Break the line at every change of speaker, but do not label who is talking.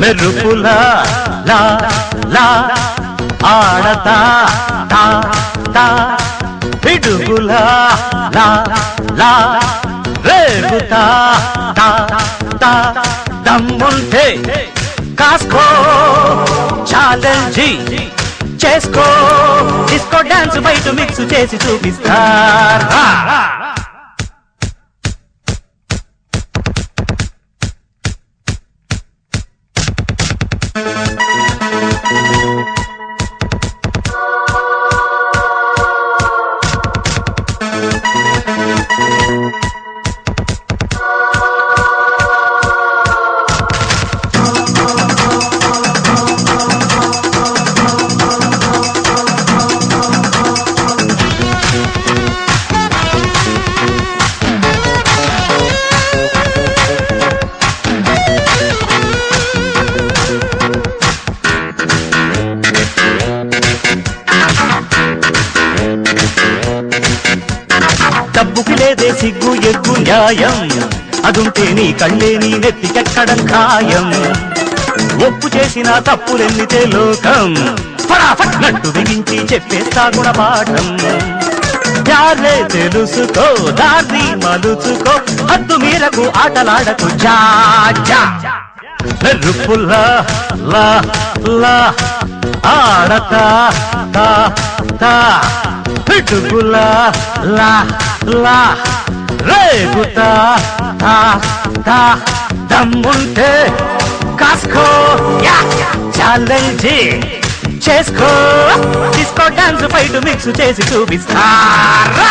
మెరుపులా లా లా ఆడతా తా తా పిడుగులా లా లా రేగుతా తా తా దమ్ముంటే కాస్కో ఛాలెంజి చేసుకో డిస్కో డాన్స్ బయట మిక్స్ చేసి చూపిస్తారా డబ్బుకి లేదే సిగ్గు ఎగ్గు న్యాయం అదుంటే నీ కళ్ళే నీ నెత్తికెక్కడం ఖాయం ఒప్పు చేసిన తప్పులెన్నితే లోకం ఫటాఫట్ నట్టు బిగించి చెప్పేస్తా గుణపాఠం యారే తెలుసుకో దారి మలుచుకో హద్దు మీరకు ఆటలాడకు జా జా మెరుపులా లా లా ఆడతా తా తా పిడుగులా లా లా రేగుతా తా తా దమ్ముంటే కాస్కో ఛాలెంజి చేసుకో డిస్కో డాన్స్ బయట మిక్స్ చేసి చూపిస్తారా